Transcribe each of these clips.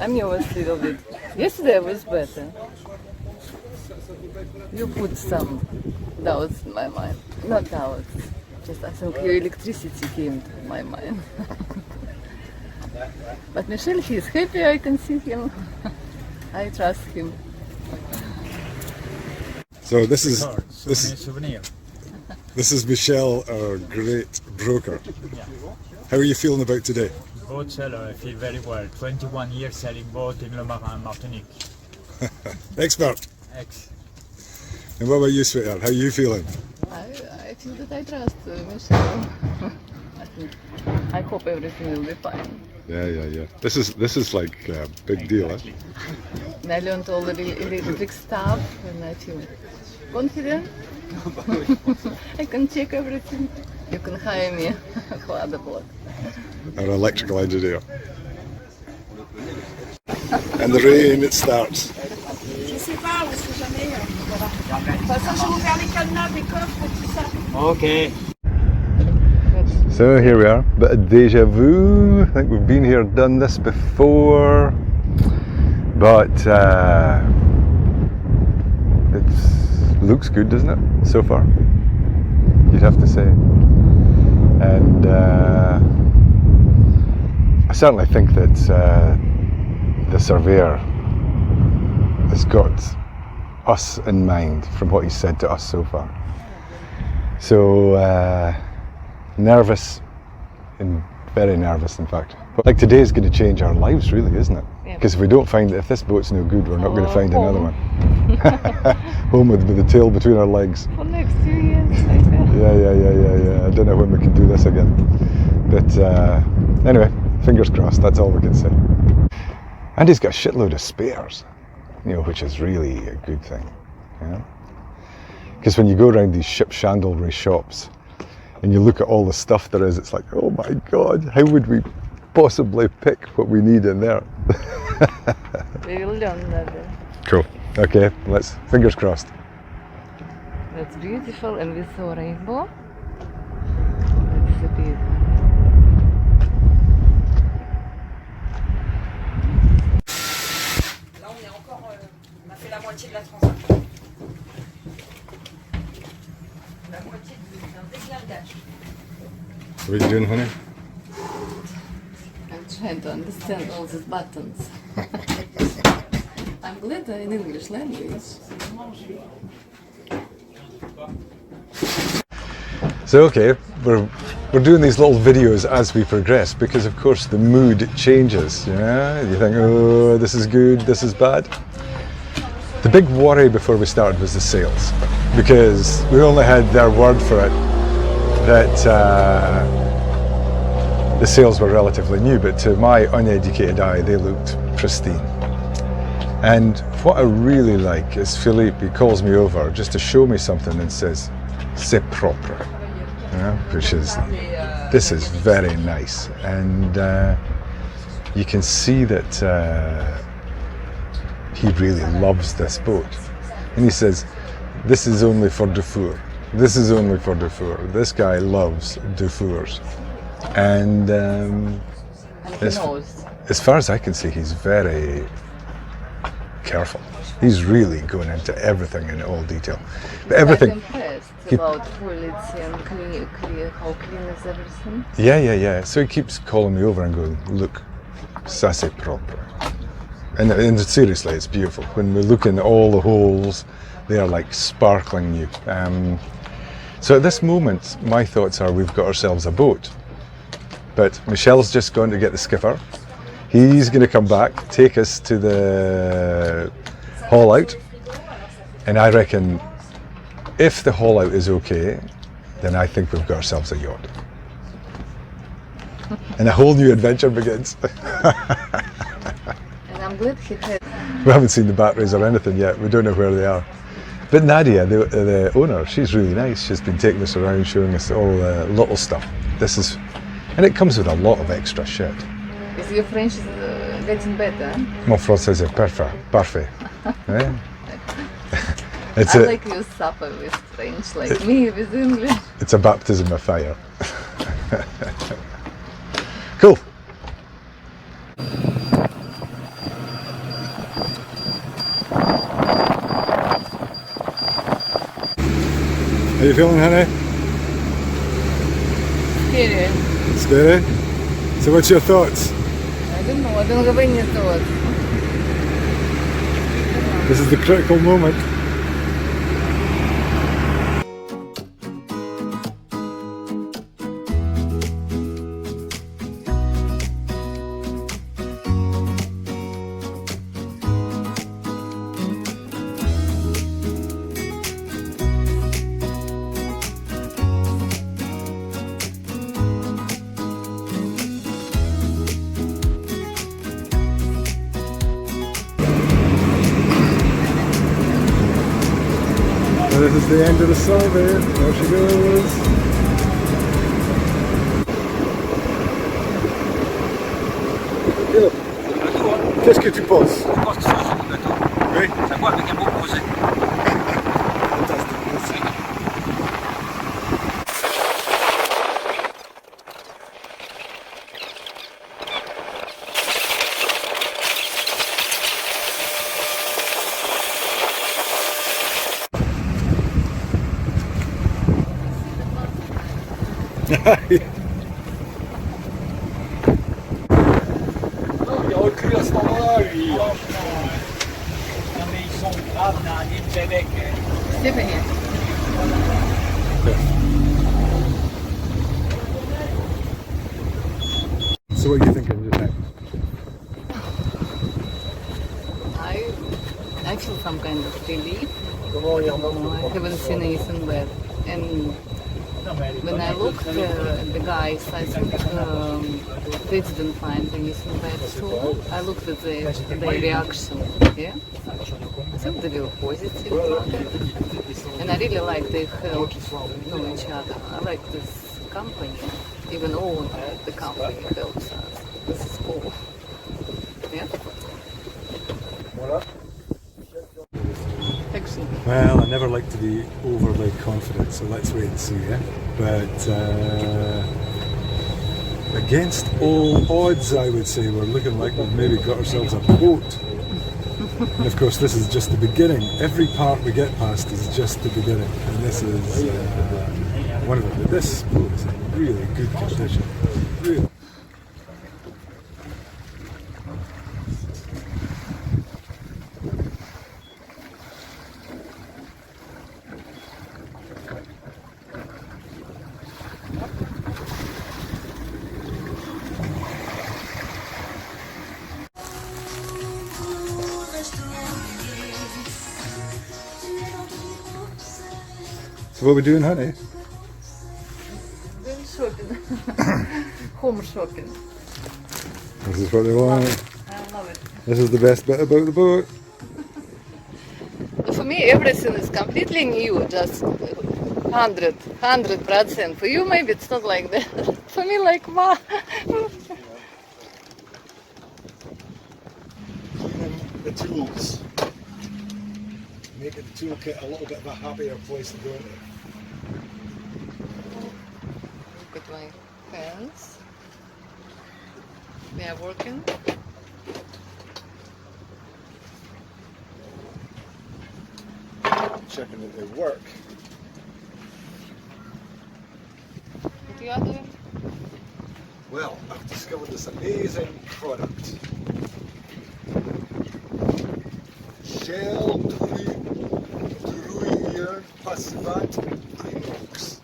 amused a little bit. Yesterday was better. You put some doubts in my mind. Not doubts. Just I think your electricity came to my mind. But Michel, he is happy, I can see him. I trust him. So this is Michel, our great broker. Yeah. How are you feeling about today? Boat seller, I feel very well. 21 years selling boat in Le Marin, Martinique. Expert. Ex. And what about you, sweetheart? How are you feeling? I feel that I trust Michel. I hope everything will be fine. Yeah. This is like a big deal, eh? And I learned all the electric stuff and I feel confident. I can check everything. You can hire me for other work. Our electrical engineer. And the rain, it starts. Je sais pas, on sait jamais. De toute façon, je vais ouvrir les cadenas des coffres et tout ça. Okay. So here we are, bit of deja vu. I think we've been here, done this before, but it looks good, doesn't it? So far, you'd have to say. And I certainly think that the surveyor has got us in mind from what he's said to us so far. So. Nervous, and very nervous in fact. But like today is going to change our lives really, isn't it? Because if we don't find, if this boat's no good, we're not going to find another one. Home with the tail between our legs. For next 2 years. Yeah. I don't know when we can do this again. But anyway, fingers crossed, that's all we can say. And he's got a shitload of spares, which is really a good thing. Because when you go around these ship chandlery shops, and you look at all the stuff there is, it's like, oh my God, how would we possibly pick what we need in there? We will learn that. Cool. Okay, fingers crossed. That's beautiful, and we saw rainbow. That's so beautiful. Là, on est encore. On a fait la moitié de la transaction. La moitié d'un déglingage. What are you doing, honey? I'm trying to understand all these buttons. I'm glad in English language. So okay, we're doing these little videos as we progress because of course the mood changes. You think, oh, this is good, this is bad. The big worry before we started was the sales, because we only had their word for it that the sales were relatively new, but to my uneducated eye they looked pristine. And what I really like is Philippe, he calls me over just to show me something and says, c'est propre, which is, this is very nice. And you can see that he really loves this boat. And he says, this is only for Dufour. This is only for Dufour. This guy loves Dufours. And as far as I can see, he's very careful. He's really going into everything in all detail. But everything. I'm impressed about quality and how clean is everything. Yeah. So he keeps calling me over and going, look, ça c'est propre. And seriously, it's beautiful. When we look in all the holes, they are like sparkling new. So at this moment, my thoughts are we've got ourselves a boat. But Michel's just going to get the skipper. He's going to come back, take us to the haul out. And I reckon if the haul out is okay, then I think we've got ourselves a yacht. And a whole new adventure begins. And I'm glad he had. We haven't seen the batteries or anything yet. We don't know where they are. But Nadia, the owner, she's really nice. She's been taking us around, showing us all the little stuff. And it comes with a lot of extra shit. Is your French getting better? Mon français est parfait. I like you suffer with French, like me with English. It's a baptism of fire. Cool. feeling, honey? Scary. Scary? So what's your thoughts? I don't know, I don't have any thoughts. This is the critical moment. So this is the end of the survey. There she goes. Qu'est-ce que tu penses? Oui. Ça voit avec un beau projet. Il a recul à ce moment-là, lui. Non mais ils sont graves dans les Québec. Stephanie. So what are you thinking just now? I feel some kind of relief. I haven't seen anything bad. And when I looked at the guys, I think they didn't find anything bad too. I looked at their reaction. Yeah, I think they were positive. And I really like they help each other. I like this company. Even owner the company helps us. This is cool. Yeah. Excellent. Well, I never like to be overly confident, so let's wait and see, yeah? But against all odds, I would say we're looking like we've maybe got ourselves a boat. And of course, this is just the beginning. Every part we get past is just the beginning, and this is one of them. But this boat is in really good condition. Really. So what are we doing, honey? Then shopping. Home shopping. This is what they want. I love it. This is the best bit about the boat. For me, everything is completely new, just 100%. For you, maybe it's not like that. For me, like, wow. The tools. Making the toolkit a little bit of a happier place to go into. Look at my hands. They are working. Checking that they work. What you are doing? Well, I've discovered this amazing product. Gel Gruyere Passivant Inox.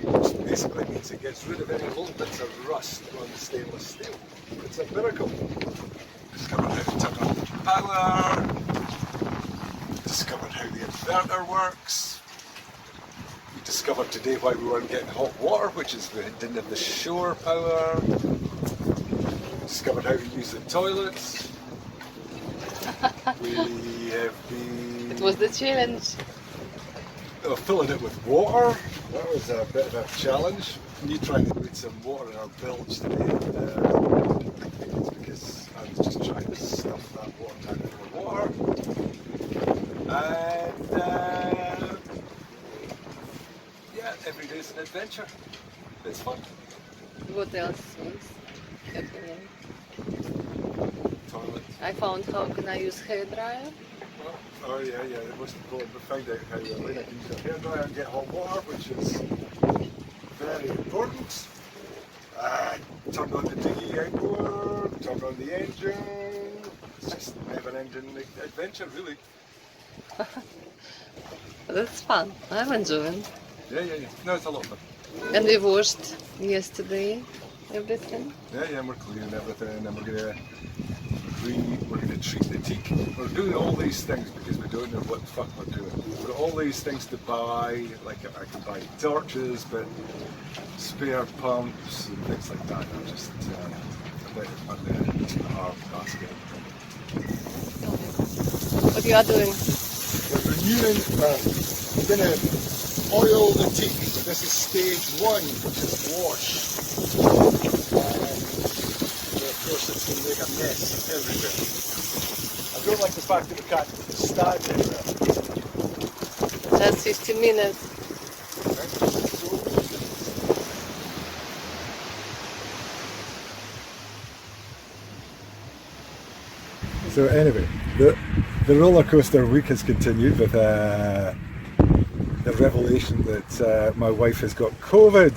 Which basically means it gets rid of any little bits of rust on the stainless steel. It's a miracle. Discovered how to turn on the power. Discovered how the inverter works. We discovered today why we weren't getting hot water, which is we didn't have the shore power. We discovered how to use the toilets. We have been... It was the challenge. Filling it with water. That was a bit of a challenge. Me trying to put some water in our bilge today. Because I was just trying to stuff that water tank with water. And yeah, every day is an adventure. It's fun. What else was happening? Toilet. I found how can I use hairdryer. Oh yeah, the most important. We find out how Elena can use her hairdryer and get hot water, which is very important. Turn on the dinghy outboard, turn on the engine. It's just a never-ending adventure, really. That's fun. I'm enjoying. Yeah. No, it's a lot of fun. And we washed yesterday everything. Yeah, and we're cleaning everything, and we're going to treat the teak. We're doing all these things because we don't know what the fuck we're doing. We've got all these things to buy, like I can buy torches, but spare pumps and things like that are just a bit on the hard basket. What you are doing? We're renewing, we're going to oil the teak. This is stage 1, which is wash. Of course it's going to make a mess everywhere. I don't like the fact that we can't stand anywhere. Just 15 minutes. So anyway, the roller coaster week has continued with the revelation that my wife has got COVID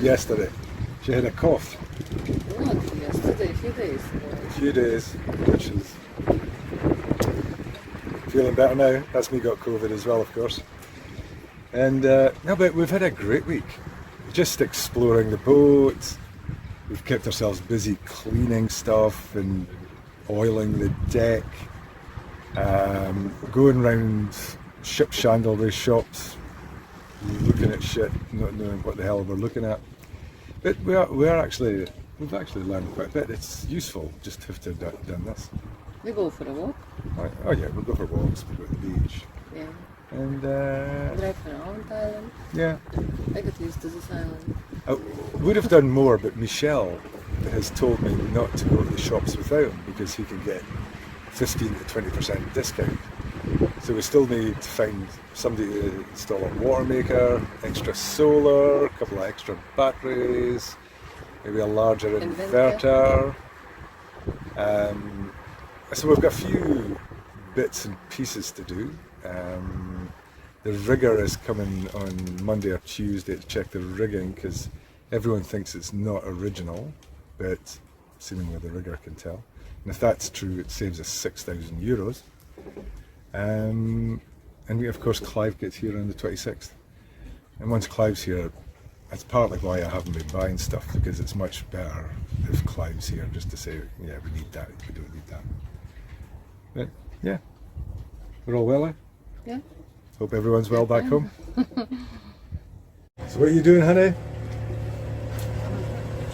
yesterday. She had a cough. Not yesterday, a few days ago. A few days, which is feeling better now. That's me got COVID as well, of course. And no, but we've had a great week. Just exploring the boat. We've kept ourselves busy cleaning stuff and oiling the deck. Going round ship chandlery shops, looking at shit, not knowing what the hell we're looking at. But we've actually learned quite a bit. It's useful just to have done this. We go for a walk. Oh yeah, we'll go for walks, we'll go to the beach. Yeah. And Drive around Thailand. yeah. I got used to this island. I would have done more, but Michelle has told me not to go to the shops without him because he can get 15 to 20% discount. So we still need to find somebody to install a water maker, extra solar, a couple of extra batteries, maybe a larger inverter. So we've got a few bits and pieces to do. The rigger is coming on Monday or Tuesday to check the rigging because everyone thinks it's not original, but seemingly the rigger can tell. And if that's true, it saves us €6,000. And we, of course, Clive gets here on the 26th. And once Clive's here, that's partly why I haven't been buying stuff, because it's much better if Clive's here just to say, yeah, we need that, we don't need that. But yeah, we're all well, eh? Yeah. Hope everyone's well back home. So what are you doing, honey?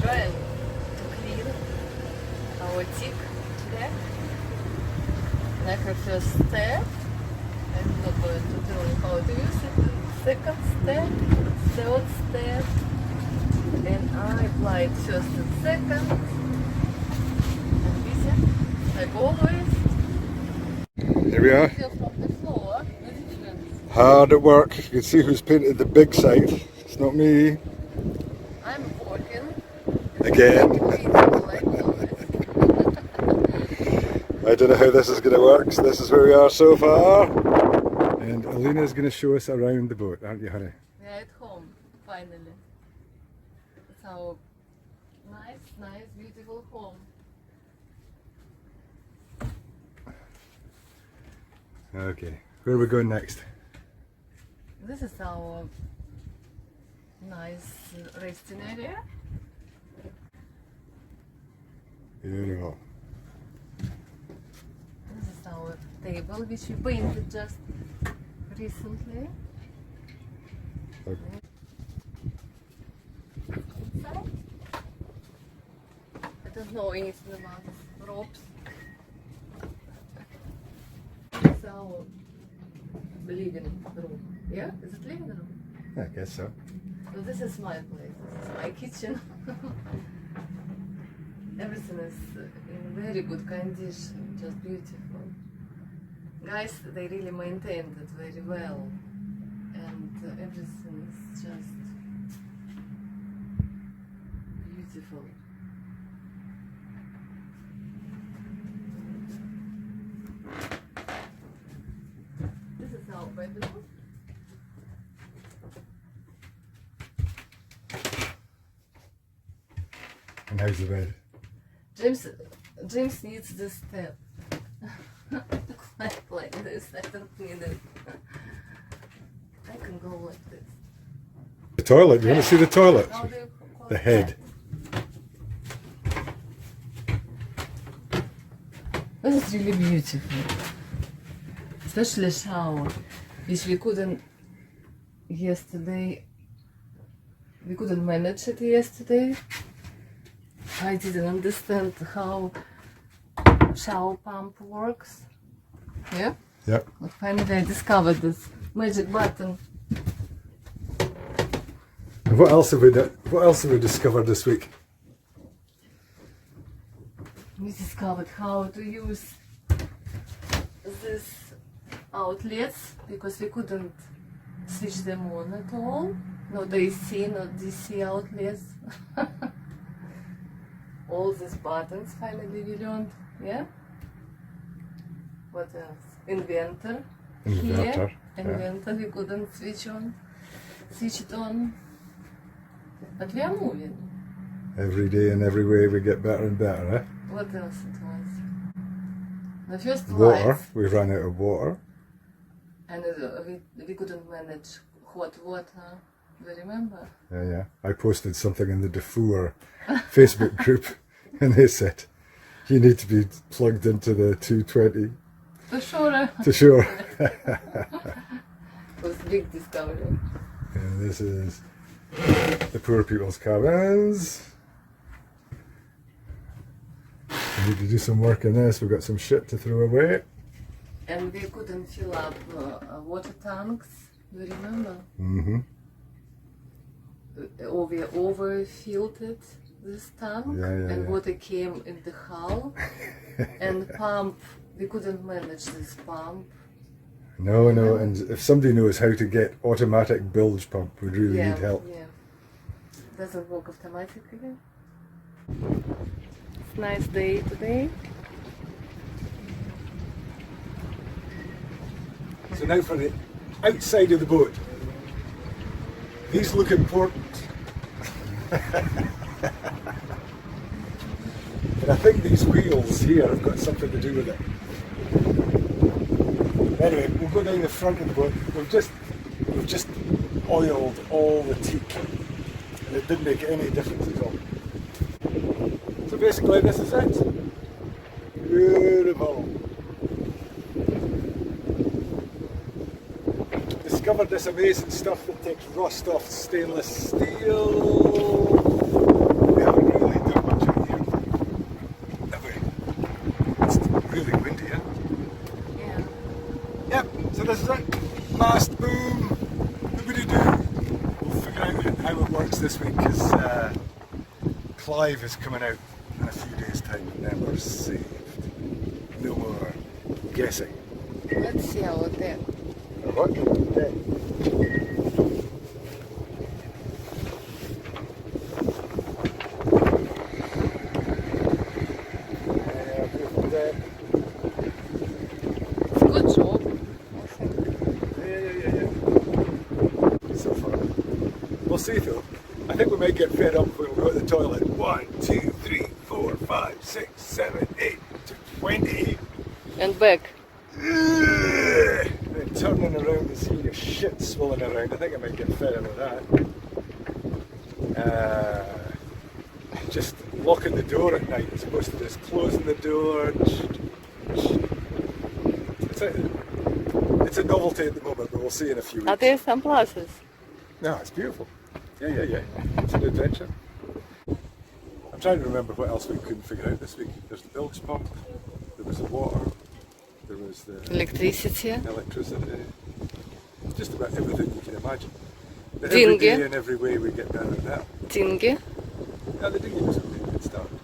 Trying to clean our teak deck. Like a first step. I'm not going to tell you how to use it. Second step, third step, and I applied first and second. And busy, like always. Here we are. Feel from the floor the difference. Hard at work. You can see who's painted the big side. It's not me. I'm working. Again. Like always. I don't know how this is going to work, so this is where we are so far. And Elena's going to show us around the boat, aren't you, honey? We are at home, finally. It's our nice, beautiful home. Okay, where are we going next? This is our nice resting area. Beautiful. This is our table, which we painted just recently. Okay. Inside, I don't know anything about ropes. This is our living room. Yeah? Is it living room? I guess so. So this is my place. This is my kitchen. Everything is in very good condition, just beautiful. Guys, they really maintained it very well, and everything is just beautiful. And how's the bed? James needs this step. like this. I don't need it. I can go like this. The toilet. You want to see the toilet? How do you call The it? head. This is really beautiful. Especially shower, which we couldn't yesterday. We couldn't manage it yesterday. I didn't understand how shower pump works. Yeah? Yep. But finally I discovered this magic button. And what else have we done? What else have we discovered this week? We discovered how to use these outlets because we couldn't switch them on at all. Not AC, not DC outlets. All these buttons finally we learned. Yeah? What else? Inventor. Inverter. Here. Yeah. Inventor we couldn't switch it on. But we are moving. Every day and every way we get better and better, eh? What else it was? The first Water. lights. We ran out of water. And we couldn't manage hot water. Do you remember? Yeah. I posted something in the Dufour Facebook group, and they said you need to be plugged into the 220 For sure. to shore. It was a big discovery. And this is the poor people's cabins. We need to do some work in this. We've got some shit to throw away. And we couldn't fill up water tanks. Do you remember? Mm-hmm. Or we overfilled it, this tank, and water came in the hull. And pump, we couldn't manage this pump. No, and if somebody knows how to get automatic bilge pump, we really need help. Yeah. Doesn't work automatically. It's a nice day today. So now for the outside of the boat. These look important. And I think these wheels here have got something to do with it. Anyway, we'll go down the front of the boat. We've just oiled all the teak, and it didn't make any difference at all. So basically this is it. Beautiful. Discovered this amazing stuff that takes rust off stainless steel. We haven't really done much out here. Have we? It's really windy, eh? Yeah. Yep, so this is it. Mast boom. Doobity-doo. We'll figure out how it works this week because Clive is coming out in a few days' time and then we're saved. No more guessing. Let's see out there. What? Okay. Good job. Yeah. So far. We'll see though. I think we might get fed up when we go to the toilet. 1, 2, 3, 4, 5, 6, 7, 8, 20. And back. And turning around and seeing your shit swirling around. I think I might get fed up with that. Just locking the door at night as opposed to just closing the door. It's a novelty at the moment, but we'll see in a few weeks. Are there some pluses? No, it's beautiful. Yeah. It's an adventure. I'm trying to remember what else we couldn't figure out this week. There's the bilge pump, there was the water, there was the Electricity. Just about everything you can imagine. But Dinghy. every day and every way we get better and better. Dinghy. No, the dinghy was okay. It started.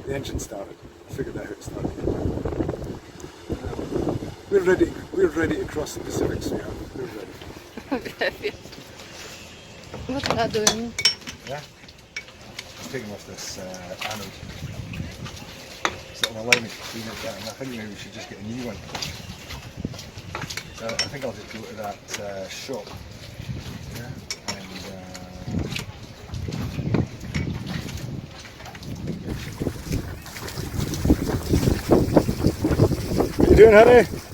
The engine started. I figured out how it started. We're ready to cross the Pacific, sweetheart. We're ready. What am I doing? Yeah? It's taking off this anode. So it'll allow me to clean it down. I think maybe we should just get a new one. So I think I'll just go to that shop. Yeah? And You doing, honey?